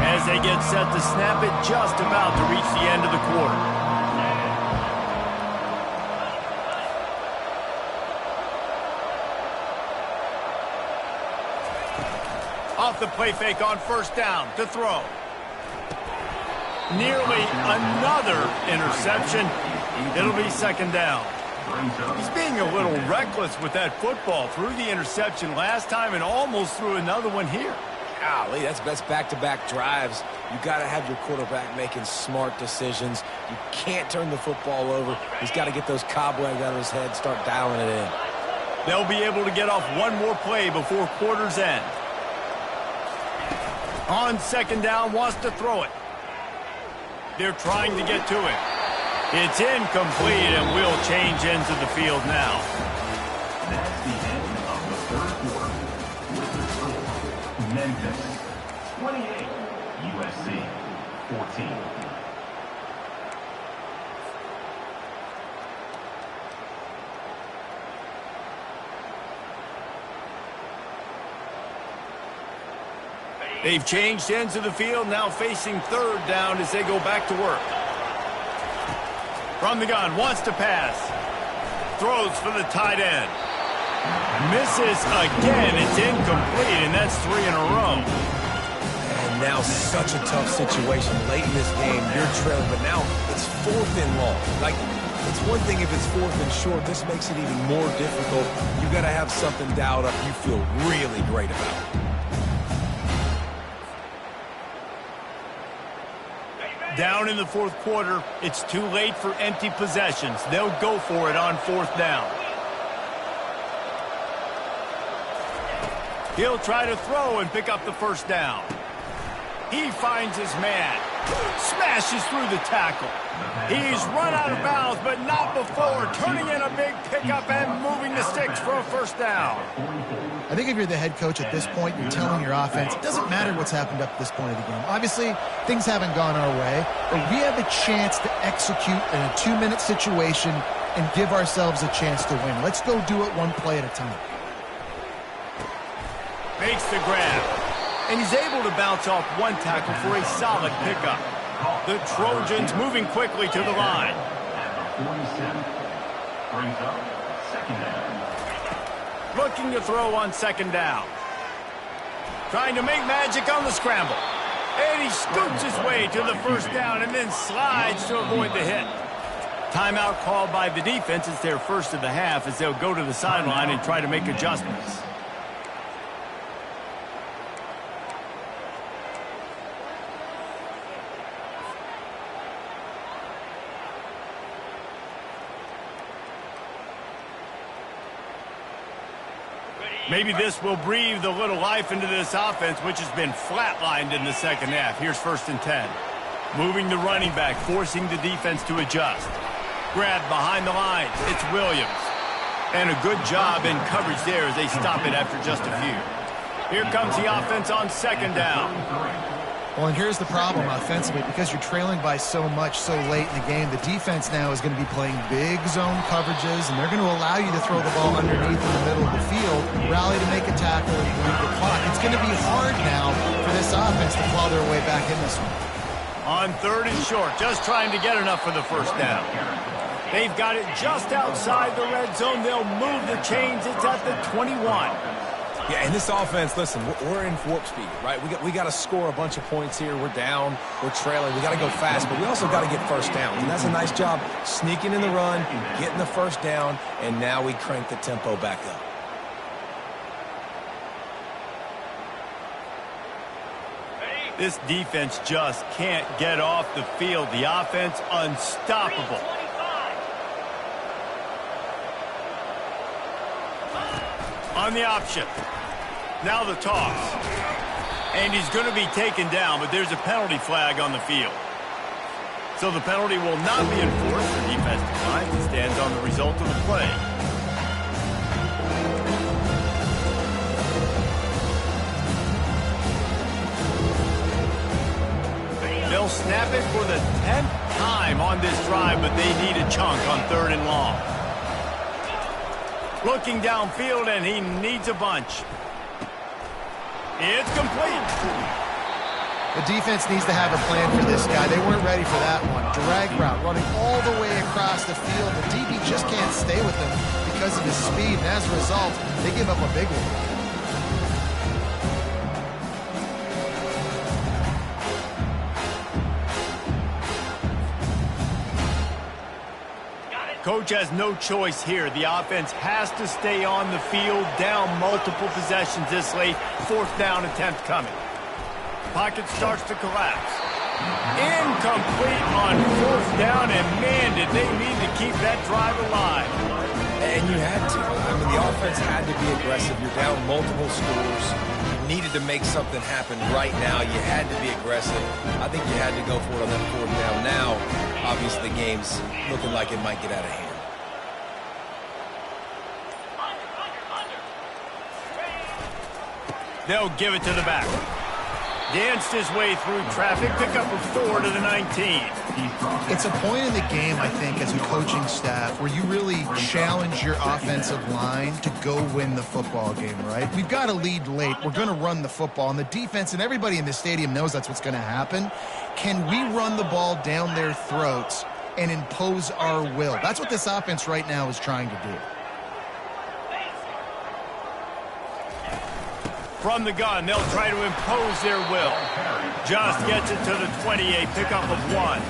S1: As they get set to snap it, just about to reach the end of the quarter. Off the play fake on first down to throw. Nearly another interception. It'll be second down. He's being a little reckless with that football. Threw the interception last time and almost threw another one here.
S2: Golly, that's back-to-back drives. You got to have your quarterback making smart decisions. You can't turn the football over. He's got to get those cobwebs out of his head, start dialing it in.
S1: They'll be able to get off one more play before quarter's end. On second down, wants to throw it. They're trying to get to it. It's incomplete, and we'll change ends of the field now.
S4: That's the end of the third quarter. With the score, Memphis 28, USC 14.
S1: They've changed ends of the field, now facing third down as they go back to work. From the gun, wants to pass. Throws for the tight end. Misses again. It's incomplete, and that's 3 in a row.
S2: And now such a tough situation late in this game. You're trailing, but now it's 4th and long. Like, it's one thing if it's 4th and short. This makes it even more difficult. You got to have something dialed up you feel really great about.
S1: Down in the fourth quarter, it's too late for empty possessions. They'll go for it on fourth down. He'll try to throw and pick up the first down. He finds his man. Smashes through the tackle. He's run out of bounds, but not before turning in a big pickup and moving the sticks for a first down.
S3: I think if you're the head coach at this point, you're telling your offense, it doesn't matter what's happened up to this point of the game. Obviously, things haven't gone our way, but we have a chance to execute in a 2-minute situation and give ourselves a chance to win. Let's go do it one play at a time.
S1: Makes the grab. And he's able to bounce off one tackle for a solid pickup. The Trojans moving quickly to the line.
S4: At the 47. Brings up second down.
S1: Looking to throw on second down. Trying to make magic on the scramble. And he scoots his way to the first down and then slides to avoid the hit. Timeout called by the defense. It's their first of the half as they'll go to the sideline and try to make adjustments. Maybe this will breathe a little life into this offense, which has been flatlined in the second half. Here's 1st and 10. Moving the running back, forcing the defense to adjust. Grab behind the lines. It's Williams. And a good job in coverage there as they stop it after just a few. Here comes the offense on second down.
S3: Well, and here's the problem offensively. Because you're trailing by so much so late in the game, the defense now is going to be playing big zone coverages, and they're going to allow you to throw the ball underneath in the middle of the field, rally to make a tackle, and bleed the clock. It's going to be hard now for this offense to claw their way back in this one.
S1: On 3rd and short, just trying to get enough for the first down. They've got it just outside the red zone. They'll move the chains. It's at the 21.
S2: Yeah, and this offense, listen, we're in warp speed, right? We got to score a bunch of points here. We're down. We're trailing. We got to go fast, but we also got to get first downs. And that's a nice job sneaking in the run, getting the first down, and now we crank the tempo back up.
S1: This defense just can't get off the field. The offense unstoppable. On the option. Now the toss. And he's going to be taken down, but there's a penalty flag on the field. So the penalty will not be enforced. The defense declines and stands on the result of the play. They'll snap it for the 10th time on this drive, but they need a chunk on 3rd and long. Looking downfield, and he needs a bunch. It's complete.
S3: The defense needs to have a plan for this guy. They weren't ready for that one. Drag route running all the way across the field. The DB just can't stay with him because of his speed, and as a result, they give up a big one.
S1: Coach has no choice here. The offense has to stay on the field, down multiple possessions this late. 4th down attempt coming. Pocket starts to collapse. Incomplete on 4th down, and man, did they need to keep that drive alive.
S2: And you had to. I mean, the offense had to be aggressive. You're down multiple scores. You needed to make something happen right now. You had to be aggressive. I think you had to go for it on that 4th down. Now, obviously, the game's looking like it might get out of hand.
S1: They'll give it to the back. Danced his way through traffic. Pick up a 4 to the 19.
S3: It's a point in the game, I think, as a coaching staff, where you really challenge your offensive line to go win the football game, right? We've got a lead late. We're going to run the football. And the defense and everybody in the stadium knows that's what's going to happen. Can we run the ball down their throats and impose our will? That's what this offense right now is trying to do.
S1: From the gun, they'll try to impose their will. Just gets it to the 28, pickup of 1.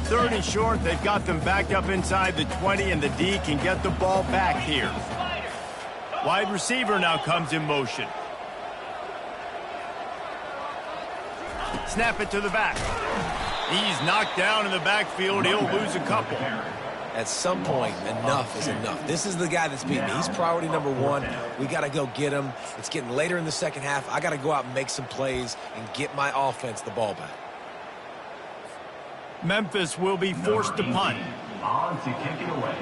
S1: Third and short, they've got them backed up inside the 20, and the D can get the ball back here. Wide receiver now comes in motion. Snap it to the back. He's knocked down in the backfield. He'll lose a couple.
S2: At some point, enough is enough. This is the guy that's beating me. He's priority number 1. We got to go get him. It's getting later in the second half. I got to go out and make some plays and get my offense the ball back.
S1: Memphis will be forced to punt.
S4: On to kick it away.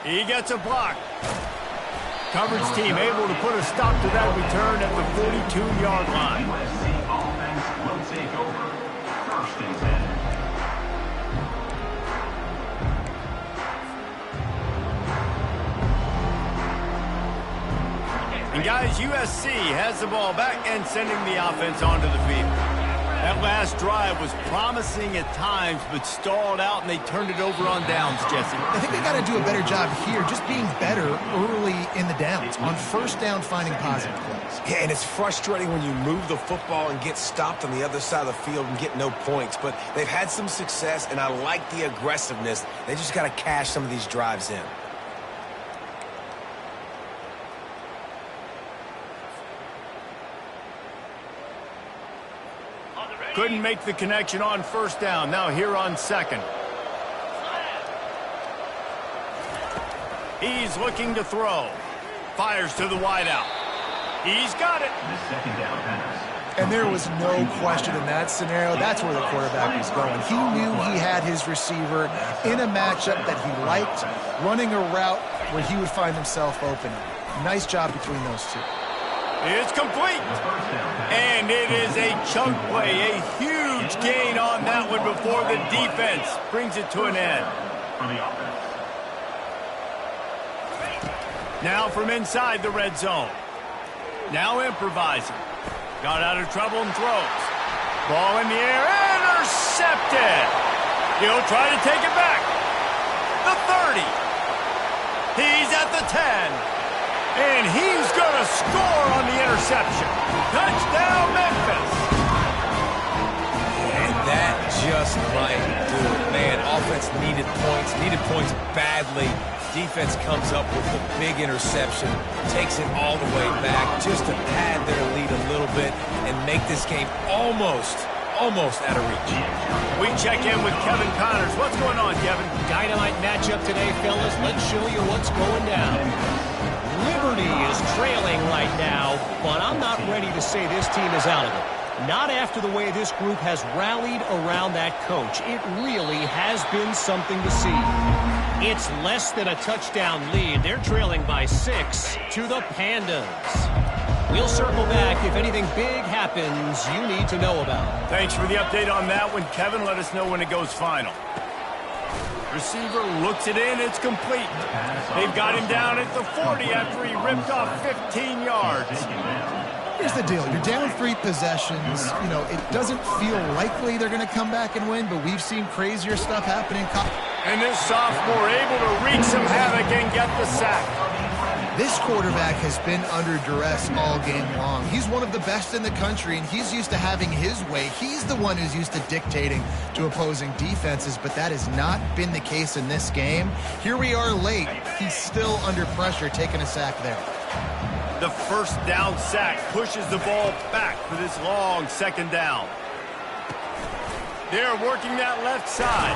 S1: He gets a block. Coverage team able to put a stop to that return at the 42-yard line.
S4: USC offense will take over. 1st and 10.
S1: And guys, USC has the ball back and sending the offense onto the field. That last drive was promising at times, but stalled out, and they turned it over on downs, Jesse.
S3: I think they got to do a better job here, just being better early in the downs. On 1st down, finding positive plays.
S2: Yeah, and it's frustrating when you move the football and get stopped on the other side of the field and get no points. But they've had some success, and I like the aggressiveness. They just got to cash some of these drives in.
S1: Couldn't make the connection on 1st down. Now here on 2nd. He's looking to throw. Fires to the wideout. He's got it.
S4: The 2nd down pass.
S3: And there was no question in that scenario. That's where the quarterback was going. He knew he had his receiver in a matchup that he liked, running a route where he would find himself open. Nice job between those two.
S1: It's complete. And it is a chunk play, a huge gain on that one before the defense brings it to an end.
S4: For the offense.
S1: Now from inside the red zone. Now improvising. Got out of trouble and throws. Ball in the air, intercepted. He'll try to take it back. The 30. He's at the 10. And he's going to score on the interception. Touchdown, Memphis.
S2: And that just might do it. Man, offense needed points badly. defense comes up with the big interception, takes it all the way back just to pad their lead a little bit and make this game almost out of reach.
S1: We check in with Kevin Connors. What's going on, Kevin?
S5: Dynamite matchup today, fellas. Let's show you what's going down. Liberty is trailing right now, but I'm not ready to say this team is out of it. Not after the way this group has rallied around that coach. It really has been something to see. It's less than a touchdown lead. They're trailing by 6 to the Pandas. We'll circle back if anything big happens you need to know about.
S1: Thanks for the update on that one, Kevin. Let us know when it goes final. Receiver looks it in. It's complete. They've got him down at the 40 after he ripped off 15 yards.
S3: Here's the deal. You're down 3 possessions. You know, it doesn't feel likely they're going to come back and win, but we've seen crazier stuff happening.
S1: And this sophomore able to wreak some havoc and get the sack.
S3: This quarterback has been under duress all game long. He's one of the best in the country, and he's used to having his way. He's the one who's used to dictating to opposing defenses, but that has not been the case in this game. Here we are late. He's still under pressure, taking a sack there.
S1: The first down sack pushes the ball back for this long second down. They're working that left side.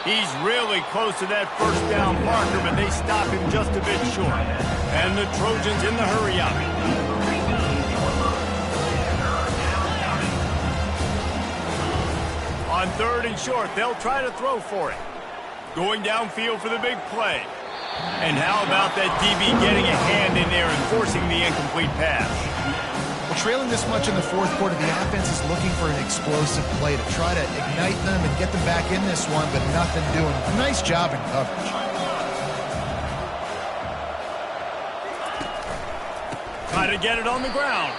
S1: He's really close to that first down marker, but they stop him just a bit short. And the Trojans in the hurry up. On 3rd and short, they'll try to throw for it. Going downfield for the big play. And how about that DB getting a hand in there and forcing the incomplete pass?
S3: Well, trailing this much in the 4th quarter, the offense is looking for an explosive play to try to ignite them and get them back in this one, but nothing doing. A nice job in coverage.
S1: Try to get it on the ground.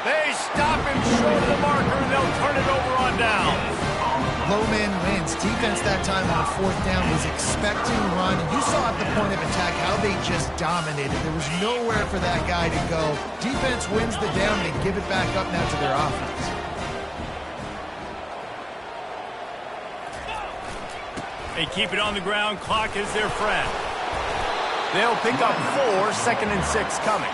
S1: They stop him short of the marker, and they'll turn it over on down.
S3: Low man wins. Defense that time on 4th down was expecting run. And you saw at the point of attack how they just dominated. There was nowhere for that guy to go. Defense wins the down. They give it back up now to their offense.
S1: They keep it on the ground. Clock is their friend. They'll pick up 4, 2nd and 6 coming.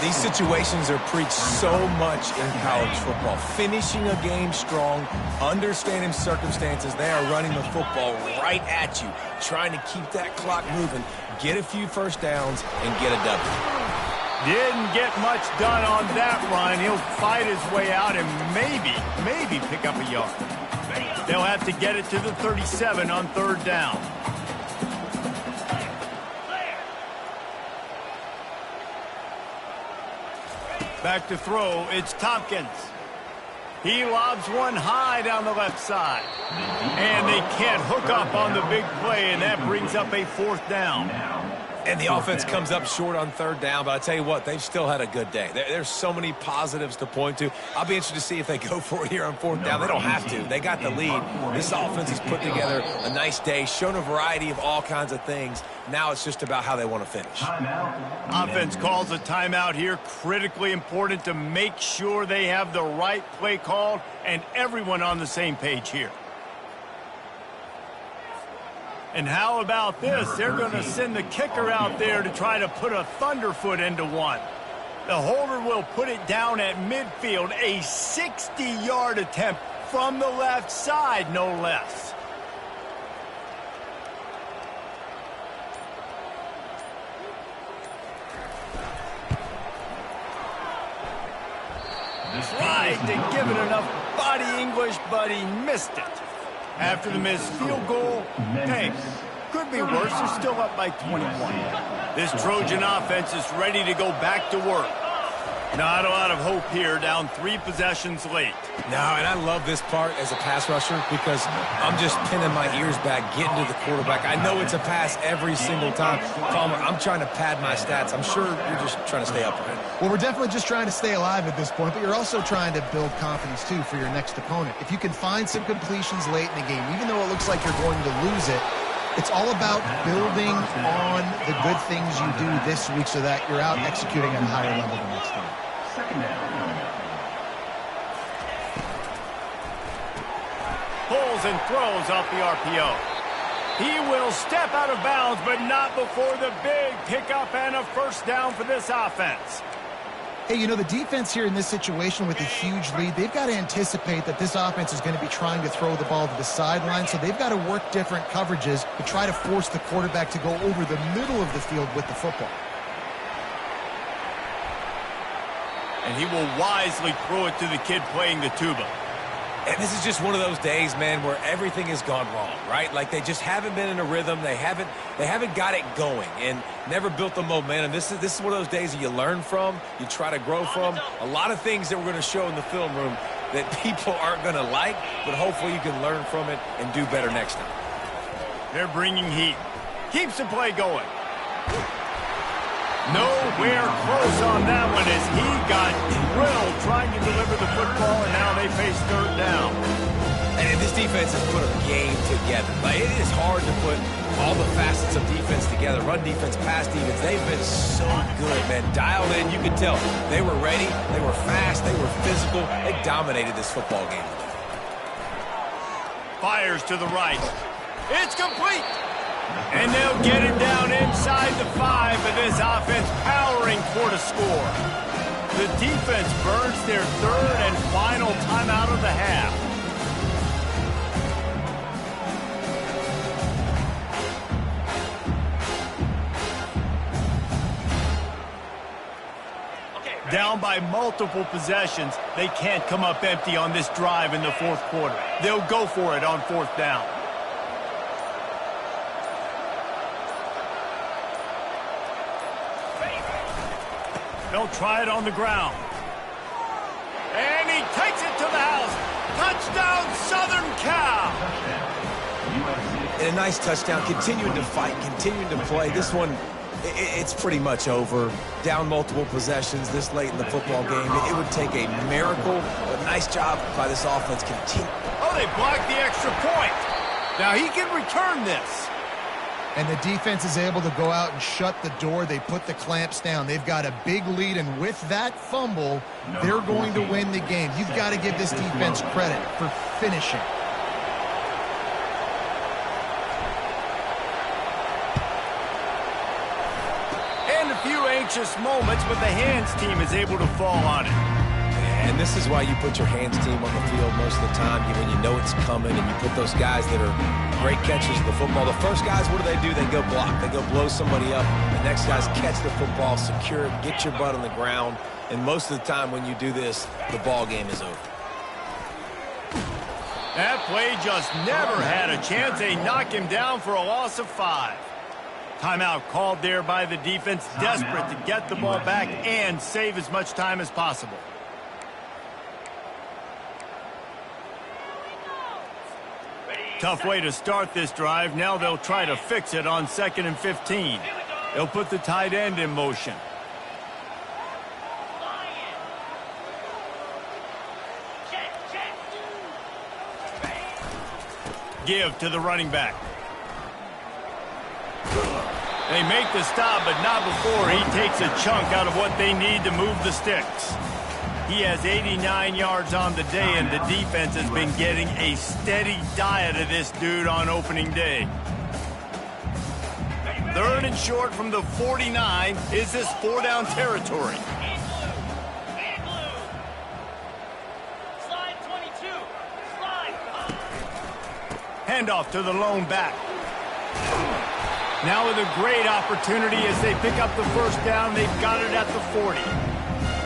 S2: These situations are preached so much in college football. Finishing a game strong, understanding circumstances. They are running the football right at you, trying to keep that clock moving, get a few first downs, and get a W.
S1: Didn't get much done on that run. He'll fight his way out and maybe pick up a yard. They'll have to get it to the 37 on 3rd down. Back to throw, it's Tompkins. He lobs one high down the left side. And they can't hook up on the big play, and that brings up a 4th down.
S2: And the offense comes up short on 3rd down, but I tell you what, they've still had a good day. There's so many positives to point to. I'll be interested to see if they go for it here on 4th down. They don't have to. They got the lead. This offense has put together a nice day, shown a variety of all kinds of things. Now it's just about how they want to finish.
S1: Offense calls a timeout here. Critically important to make sure they have the right play called and everyone on the same page here. And how about this? They're going to send the kicker out there to try to put a thunderfoot into one. The holder will put it down at midfield. A 60-yard attempt from the left side, no less. Tried to give it enough body English, but he missed it. After the missed field goal, hey, could be worse. They're still up by 21. This Trojan offense is ready to go back to work. Not a lot of hope here, down 3 possessions late.
S2: No, and I love this part as a pass rusher because I'm just pinning my ears back, getting to the quarterback. I know it's a pass every single time. Palmer, I'm trying to pad my stats. I'm sure you're just trying to stay upright.
S3: Well, we're definitely just trying to stay alive at this point, but you're also trying to build confidence, too, for your next opponent. If you can find some completions late in the game, even though it looks like you're going to lose it, it's all about building on the good things you do this week so that you're out executing at a higher level the next time.
S1: Pulls and throws off the RPO. He will step out of bounds, but not before the big pickup and a first down for this offense.
S3: Hey, you know, the defense here in this situation with a huge lead, they've got to anticipate that this offense is going to be trying to throw the ball to the sideline, so they've got to work different coverages to try to force the quarterback to go over the middle of the field with the football.
S1: And he will wisely throw it to the kid playing the tuba.
S2: And this is just one of those days, man, where everything has gone wrong, right? Like they just haven't been in a rhythm. They haven't got it going and never built the momentum. This is one of those days that you learn from, you try to grow from. A lot of things that we're going to show in the film room that people aren't going to like, but hopefully you can learn from it and do better next time.
S1: They're bringing heat. Keeps the play going. Nowhere close on that one as he got drilled trying to deliver the football, and now they face third down.
S2: And this defense has put a game together. Like, it is hard to put all the facets of defense together. Run defense, pass defense. They've been so good, man. Dialed in, you could tell. They were ready. They were fast. They were physical. They dominated this football game.
S1: Fires to the right. It's complete. And they'll get him down inside the 5, but this offense powering for the score. The defense burns their third and final timeout of the half. Down by multiple possessions, they can't come up empty on this drive in the fourth quarter. They'll go for it on fourth down. They'll try it on the ground. And he takes it to the house. Touchdown, Southern Cal.
S2: And a nice touchdown, continuing to fight, continuing to play. This one, it's pretty much over. Down multiple possessions this late in the football game. It would take a miracle. A nice job by this offense.
S1: Oh, they blocked the extra point. Now he can return this.
S3: And the defense is able to go out and shut the door. They put the clamps down. They've got a big lead, and with that fumble, they're going to win the game. You've got to give this defense credit for finishing.
S1: And a few anxious moments, but the hands team is able to fall on it.
S2: And this is why you put your hands team on the field most of the time, when you know it's coming, and you put those guys that are great catchers of the football. The first guys, what do? They go block. They go blow somebody up. The next guys catch the football, secure it, get your butt on the ground. And most of the time when you do this, the ball game is over.
S1: That play just never had a chance. They knock him down for a loss of 5. Timeout called there by the defense, desperate to get the ball back and save as much time as possible. Tough way to start this drive. Now they'll try to fix it on 2nd and 15. They'll put the tight end in motion. Give to the running back. They make the stop, but not before he takes a chunk out of what they need to move the sticks. He has 89 yards on the day, and the defense has been getting a steady diet of this dude on opening day. 3rd and short from the 49. Is this 4-down territory?
S6: Slide 22. Slide.
S1: Handoff to the lone back. Now with a great opportunity as they pick up the first down. They've got it at the 40.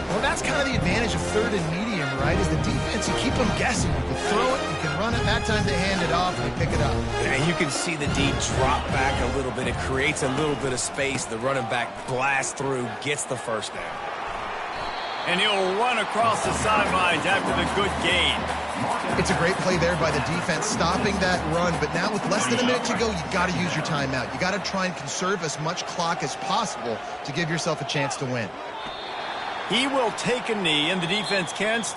S3: Well, that's kind of the advantage of 3rd and medium, right? Is the defense, you keep them guessing. You can throw it, you can run it. That time they hand it off and they pick it up.
S2: And you can see the D drop back a little bit. It creates a little bit of space. The running back blasts through, gets the first down.
S1: And he'll run across the sidelines after the good gain.
S3: It's a great play there by the defense, stopping that run. But now with less than a minute to go, you got to use your timeout. You got to try and conserve as much clock as possible to give yourself a chance to win.
S1: He will take a knee, and the defense can stop.